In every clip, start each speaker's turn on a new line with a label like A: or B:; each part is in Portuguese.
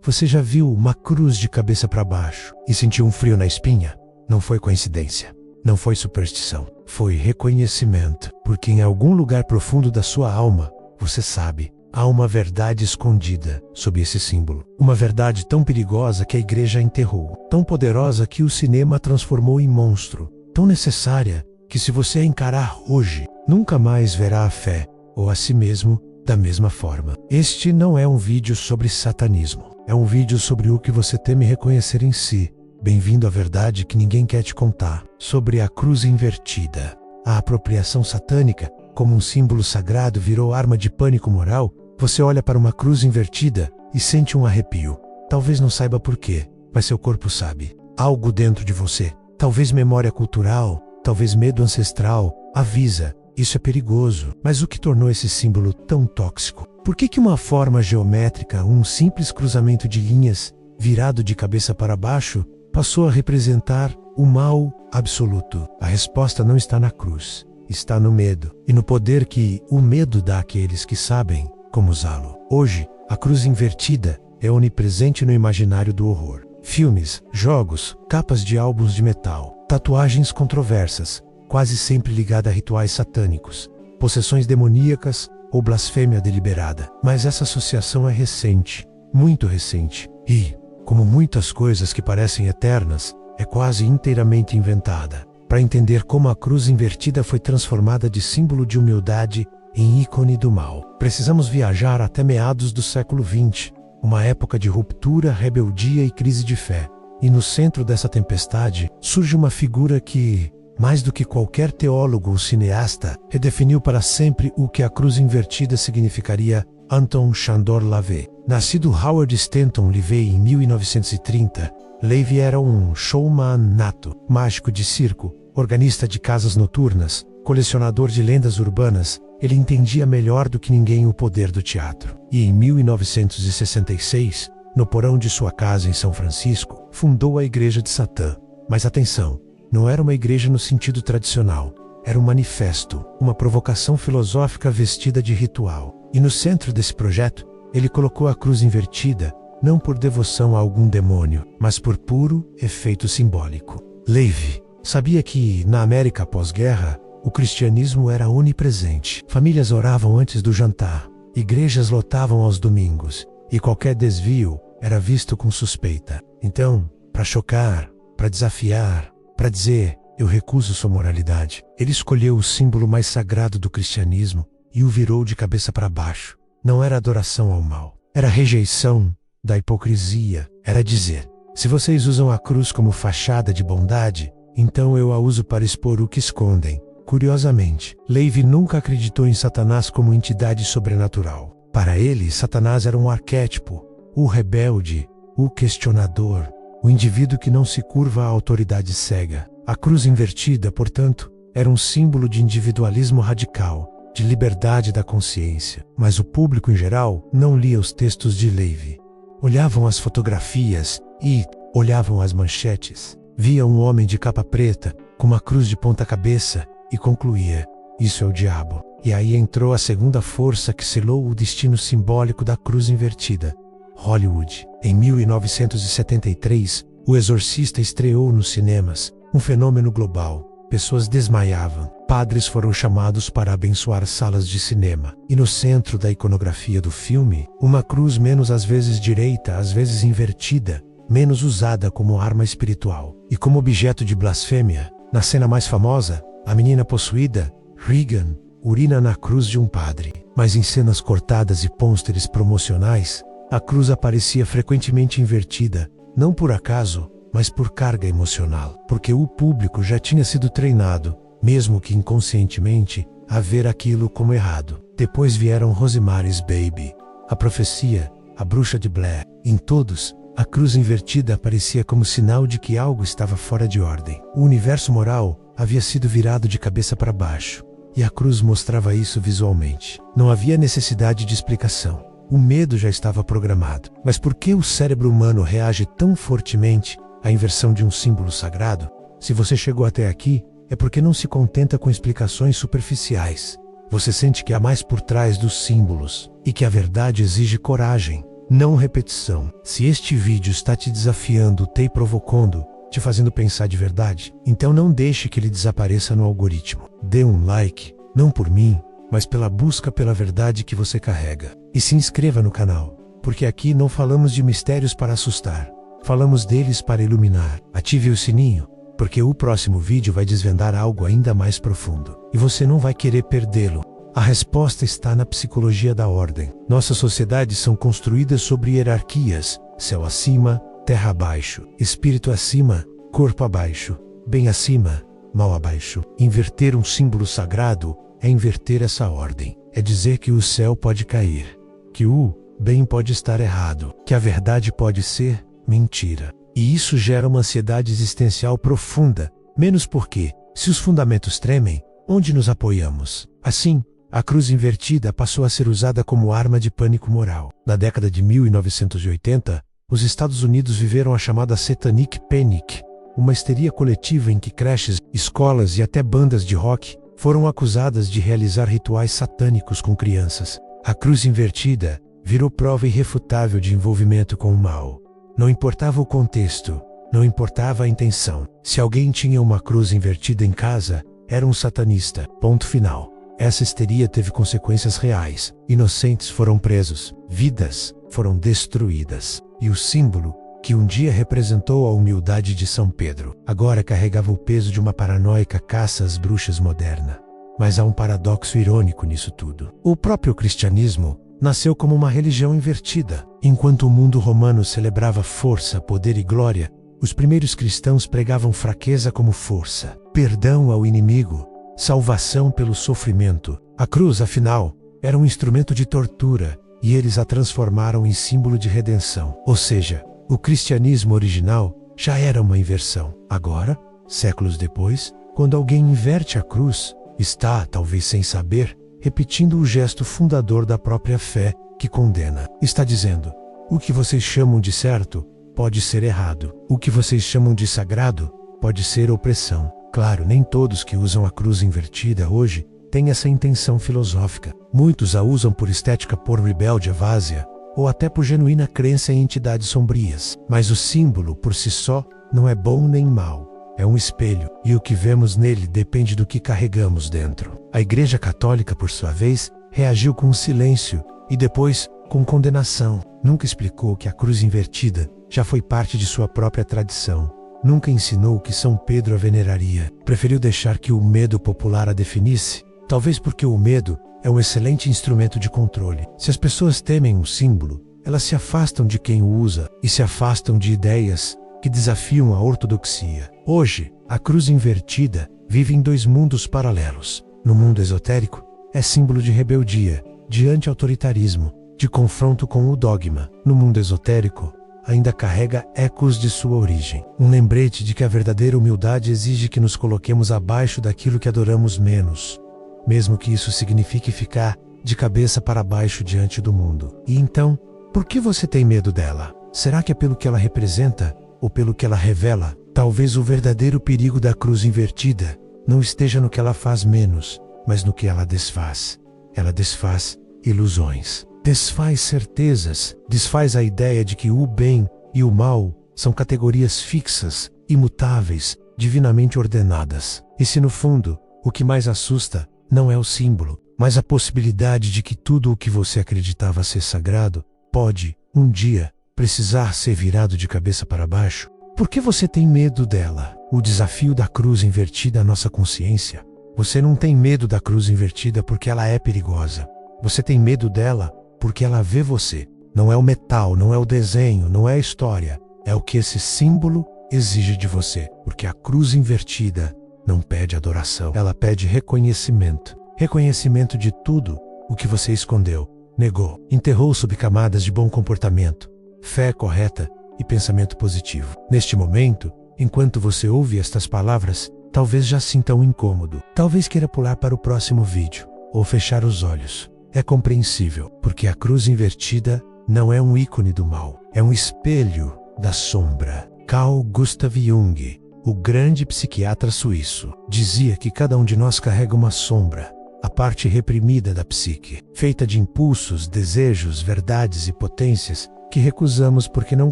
A: Você já viu uma cruz de cabeça para baixo e sentiu um frio na espinha? Não foi coincidência. Não foi superstição. Foi reconhecimento. Porque em algum lugar profundo da sua alma, você sabe, há uma verdade escondida sob esse símbolo. Uma verdade tão perigosa que a igreja enterrou. Tão poderosa que o cinema transformou em monstro. Tão necessária que, se você a encarar hoje, nunca mais verá a fé ou a si mesmo da mesma forma. Este não é um vídeo sobre satanismo. É um vídeo sobre o que você teme reconhecer em si. Bem-vindo à verdade que ninguém quer te contar. Sobre a cruz invertida. A apropriação satânica, como um símbolo sagrado, virou arma de pânico moral. Você olha para uma cruz invertida e sente um arrepio. Talvez não saiba por quê, mas seu corpo sabe. Algo dentro de você, talvez memória cultural, talvez medo ancestral, avisa. Isso é perigoso. Mas o que tornou esse símbolo tão tóxico? Por que uma forma geométrica, um simples cruzamento de linhas, virado de cabeça para baixo, passou a representar o mal absoluto? A resposta não está na cruz, está no medo, e no poder que o medo dá àqueles que sabem como usá-lo. Hoje, a cruz invertida é onipresente no imaginário do horror. Filmes, jogos, capas de álbuns de metal, tatuagens controversas, quase sempre ligada a rituais satânicos, possessões demoníacas ou blasfêmia deliberada. Mas essa associação é recente, muito recente, e, como muitas coisas que parecem eternas, é quase inteiramente inventada. Para entender como a cruz invertida foi transformada de símbolo de humildade em ícone do mal, precisamos viajar até meados do século XX, uma época de ruptura, rebeldia e crise de fé. E no centro dessa tempestade surge uma figura que, mais do que qualquer teólogo ou cineasta, redefiniu para sempre o que a cruz invertida significaria. Anton Chandor LaVey. Nascido Howard Stanton LaVey em 1930, LaVey era um showman nato, mágico de circo, organista de casas noturnas, colecionador de lendas urbanas. Ele entendia melhor do que ninguém o poder do teatro. E em 1966, no porão de sua casa em São Francisco, fundou a Igreja de Satã. Mas atenção, não era uma igreja no sentido tradicional. Era um manifesto, uma provocação filosófica vestida de ritual. E no centro desse projeto, ele colocou a cruz invertida, não por devoção a algum demônio, mas por puro efeito simbólico. LaVey sabia que, na América pós-guerra, o cristianismo era onipresente. Famílias oravam antes do jantar, igrejas lotavam aos domingos, e qualquer desvio era visto com suspeita. Então, para chocar, para desafiar, para dizer, eu recuso sua moralidade, ele escolheu o símbolo mais sagrado do cristianismo e o virou de cabeça para baixo. Não era adoração ao mal, era rejeição da hipocrisia. Era dizer, se vocês usam a cruz como fachada de bondade, então eu a uso para expor o que escondem. Curiosamente, LaVey nunca acreditou em Satanás como entidade sobrenatural. Para ele, Satanás era um arquétipo, o rebelde, o questionador, o indivíduo que não se curva à autoridade cega. A cruz invertida, portanto, era um símbolo de individualismo radical, de liberdade da consciência. Mas o público em geral não lia os textos de LaVey. Olhavam as fotografias e olhavam as manchetes. Via um homem de capa preta, com uma cruz de ponta cabeça, e concluía, isso é o diabo. E aí entrou a segunda força que selou o destino simbólico da cruz invertida: Hollywood. Em 1973, O Exorcista estreou nos cinemas, um fenômeno global. Pessoas desmaiavam. Padres foram chamados para abençoar salas de cinema. E no centro da iconografia do filme, uma cruz menos às vezes direita, às vezes invertida, menos usada como arma espiritual. E como objeto de blasfêmia, na cena mais famosa, a menina possuída, Regan, urina na cruz de um padre. Mas em cenas cortadas e pôsteres promocionais, a cruz aparecia frequentemente invertida, não por acaso, mas por carga emocional. Porque o público já tinha sido treinado, mesmo que inconscientemente, a ver aquilo como errado. Depois vieram Rosemary's Baby, A Profecia, A Bruxa de Blair. Em todos, a cruz invertida aparecia como sinal de que algo estava fora de ordem. O universo moral havia sido virado de cabeça para baixo, e a cruz mostrava isso visualmente. Não havia necessidade de explicação. O medo já estava programado. Mas por que o cérebro humano reage tão fortemente à inversão de um símbolo sagrado? Se você chegou até aqui, é porque não se contenta com explicações superficiais. Você sente que há mais por trás dos símbolos, e que a verdade exige coragem. não repetição. Se este vídeo está te desafiando, te provocando, te fazendo pensar de verdade, então não deixe que ele desapareça no algoritmo. Dê um like, não por mim, mas pela busca pela verdade que você carrega. E se inscreva no canal, porque aqui não falamos de mistérios para assustar, falamos deles para iluminar. Ative o sininho, porque o próximo vídeo vai desvendar algo ainda mais profundo, e você não vai querer perdê-lo. A resposta está na psicologia da ordem. Nossas sociedades são construídas sobre hierarquias: céu acima, terra abaixo, espírito acima, corpo abaixo, bem acima, mal abaixo. Inverter um símbolo sagrado é inverter essa ordem. É dizer que o céu pode cair, que o bem pode estar errado, que a verdade pode ser mentira. E isso gera uma ansiedade existencial profunda, menos porque, se os fundamentos tremem, onde nos apoiamos? Assim, a cruz invertida passou a ser usada como arma de pânico moral. Na década de 1980, os Estados Unidos viveram a chamada Satanic Panic, uma histeria coletiva em que creches, escolas e até bandas de rock foram acusadas de realizar rituais satânicos com crianças. A cruz invertida virou prova irrefutável de envolvimento com o mal. Não importava o contexto, não importava a intenção. Se alguém tinha uma cruz invertida em casa, era um satanista. Ponto final. Essa histeria teve consequências reais. Inocentes foram presos, vidas foram destruídas. E o símbolo, que um dia representou a humildade de São Pedro, agora carregava o peso de uma paranoica caça às bruxas moderna. Mas há um paradoxo irônico nisso tudo. O próprio cristianismo nasceu como uma religião invertida. Enquanto o mundo romano celebrava força, poder e glória, os primeiros cristãos pregavam fraqueza como força, perdão ao inimigo, salvação pelo sofrimento. A cruz, afinal, era um instrumento de tortura, e eles a transformaram em símbolo de redenção. Ou seja, o cristianismo original já era uma inversão. Agora, séculos depois, quando alguém inverte a cruz, está, talvez sem saber, repetindo o gesto fundador da própria fé, que condena. Está dizendo: o que vocês chamam de certo pode ser errado. O que vocês chamam de sagrado pode ser opressão. Claro, nem todos que usam a cruz invertida hoje têm essa intenção filosófica. Muitos a usam por estética, por rebelde várzea, ou até por genuína crença em entidades sombrias. Mas o símbolo, por si só, não é bom nem mau. É um espelho, e o que vemos nele depende do que carregamos dentro. A Igreja Católica, por sua vez, reagiu com silêncio e depois com condenação. Nunca explicou que a cruz invertida já foi parte de sua própria tradição. Nunca ensinou que São Pedro a veneraria. Preferiu deixar que o medo popular a definisse, talvez porque o medo é um excelente instrumento de controle. Se as pessoas temem um símbolo, elas se afastam de quem o usa e se afastam de ideias que desafiam a ortodoxia. Hoje, a cruz invertida vive em dois mundos paralelos. No mundo esotérico, é símbolo de rebeldia, de anti-autoritarismo, de confronto com o dogma. No mundo esotérico, ainda carrega ecos de sua origem. Um lembrete de que a verdadeira humildade exige que nos coloquemos abaixo daquilo que adoramos menos, mesmo que isso signifique ficar de cabeça para baixo diante do mundo. E então, por que você tem medo dela? Será que é pelo que ela representa ou pelo que ela revela? Talvez o verdadeiro perigo da cruz invertida não esteja no que ela faz menos, mas no que ela desfaz. Ela desfaz ilusões, desfaz certezas, desfaz a ideia de que o bem e o mal são categorias fixas, imutáveis, divinamente ordenadas. E se no fundo, o que mais assusta não é o símbolo, mas a possibilidade de que tudo o que você acreditava ser sagrado pode, um dia, precisar ser virado de cabeça para baixo? Por que você tem medo dela? O desafio da cruz invertida à nossa consciência. Você não tem medo da cruz invertida porque ela é perigosa. Você tem medo dela porque ela vê você. Não é o metal, não é o desenho, não é a história. É o que esse símbolo exige de você. Porque a cruz invertida não pede adoração. Ela pede reconhecimento. Reconhecimento de tudo o que você escondeu, negou, enterrou sob camadas de bom comportamento, fé correta e pensamento positivo. Neste momento, enquanto você ouve estas palavras, talvez já sinta um incômodo. Talvez queira pular para o próximo vídeo, ou fechar os olhos. É compreensível, porque a cruz invertida não é um ícone do mal, é um espelho da sombra. Carl Gustav Jung, o grande psiquiatra suíço, dizia que cada um de nós carrega uma sombra, a parte reprimida da psique, feita de impulsos, desejos, verdades e potências que recusamos porque não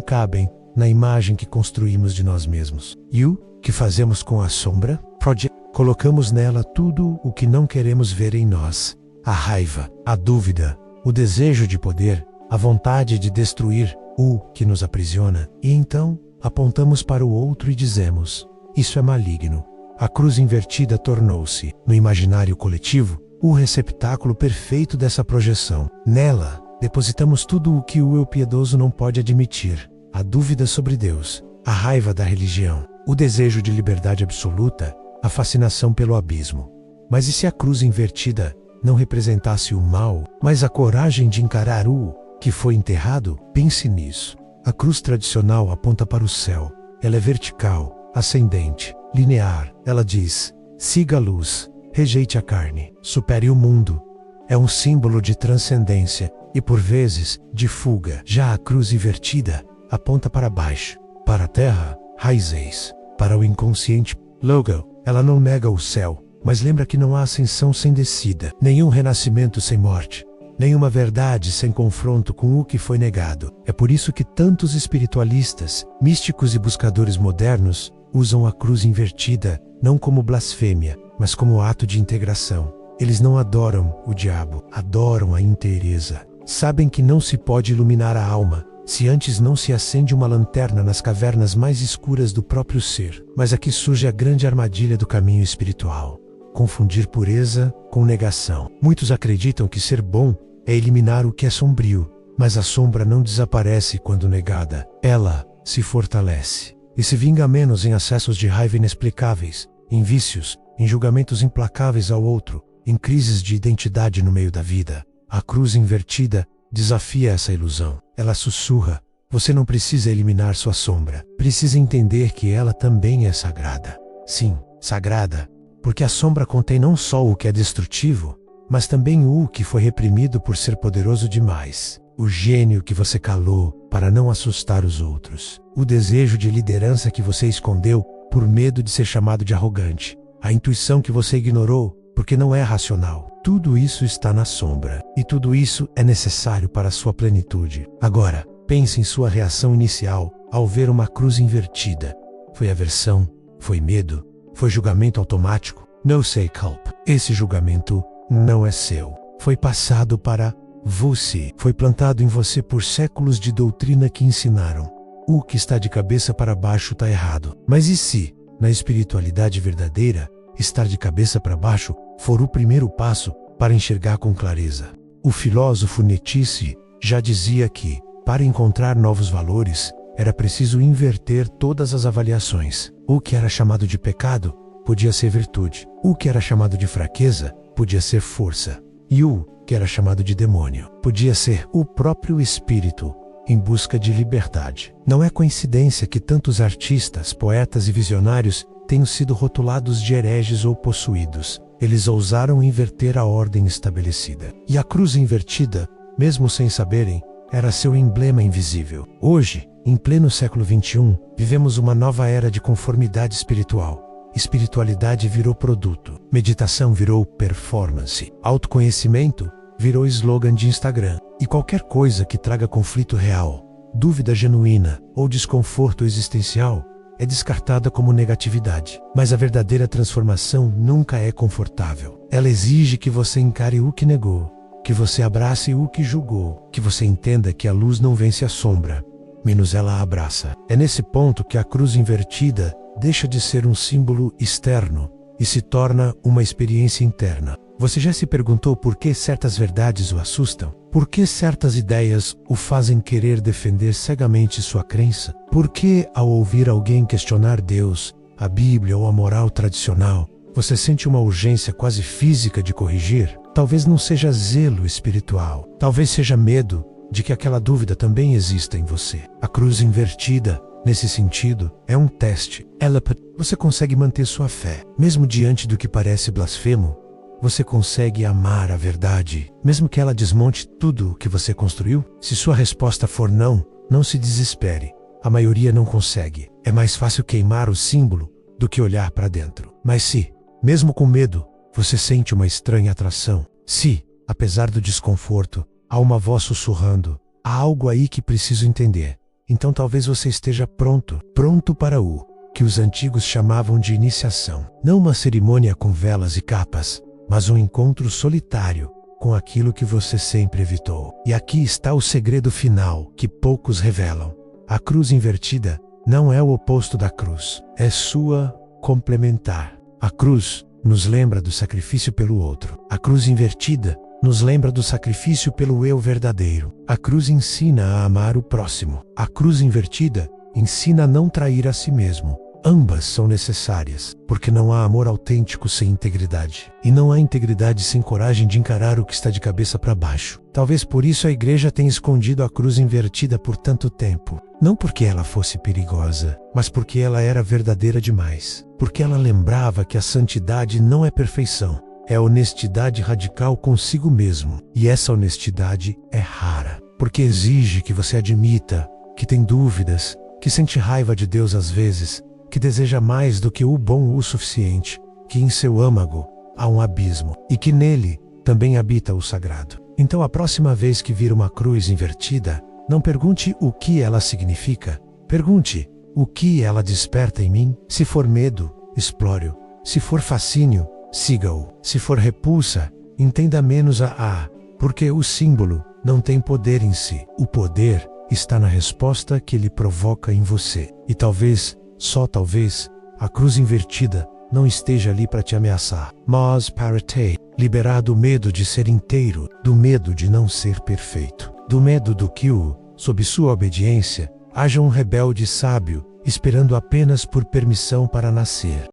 A: cabem na imagem que construímos de nós mesmos. E o que fazemos com a sombra? Colocamos nela tudo o que não queremos ver em nós. A raiva, a dúvida, o desejo de poder, a vontade de destruir, o que nos aprisiona. E então, apontamos para o outro e dizemos: isso é maligno. A cruz invertida tornou-se, no imaginário coletivo, o receptáculo perfeito dessa projeção. Nela, depositamos tudo o que o eu piedoso não pode admitir: a dúvida sobre Deus, a raiva da religião, o desejo de liberdade absoluta, a fascinação pelo abismo. Mas e se a cruz invertida não representasse o mal, mas a coragem de encarar o que foi enterrado? Pense nisso. A cruz tradicional aponta para o céu. Ela é vertical, ascendente, linear. Ela diz: siga a luz, rejeite a carne, supere o mundo. É um símbolo de transcendência e, por vezes, de fuga. Já a cruz invertida aponta para baixo, para a terra, raízes, para o inconsciente. Logo, ela não nega o céu, mas lembra que não há ascensão sem descida, nenhum renascimento sem morte, nenhuma verdade sem confronto com o que foi negado. É por isso que tantos espiritualistas, místicos e buscadores modernos usam a cruz invertida não como blasfêmia, mas como ato de integração. Eles não adoram o diabo, adoram a inteireza. Sabem que não se pode iluminar a alma se antes não se acende uma lanterna nas cavernas mais escuras do próprio ser. Mas aqui surge a grande armadilha do caminho espiritual: confundir pureza com negação. Muitos acreditam que ser bom é eliminar o que é sombrio, mas a sombra não desaparece quando negada. Ela se fortalece e se vinga menos em acessos de raiva inexplicáveis, em vícios, em julgamentos implacáveis ao outro, em crises de identidade no meio da vida. A cruz invertida desafia essa ilusão. Ela sussurra: você não precisa eliminar sua sombra, precisa entender que ela também é sagrada. Sim, sagrada, porque a sombra contém não só o que é destrutivo, mas também o que foi reprimido por ser poderoso demais. O gênio que você calou para não assustar os outros. O desejo de liderança que você escondeu por medo de ser chamado de arrogante. A intuição que você ignorou porque não é racional. Tudo isso está na sombra, e tudo isso é necessário para a sua plenitude. Agora, pense em sua reação inicial ao ver uma cruz invertida. Foi aversão? Foi medo? Foi julgamento automático? No sei culpa. Esse julgamento não é seu. Foi passado para você. Foi plantado em você por séculos de doutrina que ensinaram: o que está de cabeça para baixo está errado. Mas e se, na espiritualidade verdadeira, estar de cabeça para baixo for o primeiro passo para enxergar com clareza? O filósofo Nietzsche já dizia que, para encontrar novos valores, era preciso inverter todas as avaliações. O que era chamado de pecado podia ser virtude. O que era chamado de fraqueza podia ser força. E o que era chamado de demônio podia ser o próprio espírito em busca de liberdade. Não é coincidência que tantos artistas, poetas e visionários tenham sido rotulados de hereges ou possuídos. Eles ousaram inverter a ordem estabelecida. E a cruz invertida, mesmo sem saberem, era seu emblema invisível. Hoje, em pleno século XXI, vivemos uma nova era de conformidade espiritual. Espiritualidade virou produto. Meditação virou performance. Autoconhecimento virou slogan de Instagram. E qualquer coisa que traga conflito real, dúvida genuína ou desconforto existencial é descartada como negatividade. Mas a verdadeira transformação nunca é confortável. Ela exige que você encare o que negou, que você abrace o que julgou, que você entenda que a luz não vence a sombra, menos ela a abraça. É nesse ponto que a cruz invertida deixa de ser um símbolo externo e se torna uma experiência interna. Você já se perguntou por que certas verdades o assustam? Por que certas ideias o fazem querer defender cegamente sua crença? Por que, ao ouvir alguém questionar Deus, a Bíblia ou a moral tradicional, você sente uma urgência quase física de corrigir? Talvez não seja zelo espiritual. Talvez seja medo de que aquela dúvida também exista em você. A cruz invertida, nesse sentido, é um teste. Você consegue manter sua fé, mesmo diante do que parece blasfemo? Você consegue amar a verdade, mesmo que ela desmonte tudo o que você construiu? Se sua resposta for não, não se desespere. A maioria não consegue. É mais fácil queimar o símbolo do que olhar para dentro. Mas se, mesmo com medo, você sente uma estranha atração, se, apesar do desconforto, há uma voz sussurrando: Há algo aí que preciso entender. Então talvez você esteja pronto para o que os antigos chamavam de iniciação. Não uma cerimônia com velas e capas, mas um encontro solitário com aquilo que você sempre evitou. E aqui está o segredo final que poucos revelam. A cruz invertida não é o oposto da cruz, é sua complementar. A cruz nos lembra do sacrifício pelo outro. A cruz invertida nos lembra do sacrifício pelo eu verdadeiro. A cruz ensina a amar o próximo. A cruz invertida ensina a não trair a si mesmo. Ambas são necessárias, porque não há amor autêntico sem integridade. E não há integridade sem coragem de encarar o que está de cabeça para baixo. Talvez por isso a igreja tenha escondido a cruz invertida por tanto tempo. Não porque ela fosse perigosa, mas porque ela era verdadeira demais. Porque ela lembrava que a santidade não é perfeição. É honestidade radical consigo mesmo. E essa honestidade é rara, porque exige que você admita que tem dúvidas, que sente raiva de Deus às vezes, que deseja mais do que o bom o suficiente, que em seu âmago há um abismo, e que nele também habita o sagrado. Então a próxima vez que vir uma cruz invertida, não pergunte o que ela significa, pergunte o que ela desperta em mim. Se for medo, explore-o. Se for fascínio, siga-o. Se for repulsa, entenda menos porque o símbolo não tem poder em si. O poder está na resposta que ele provoca em você. E talvez, só talvez, a cruz invertida não esteja ali para te ameaçar, mas para te liberar do medo de ser inteiro, do medo de não ser perfeito, do medo do que sob sua obediência, haja um rebelde sábio, esperando apenas por permissão para nascer.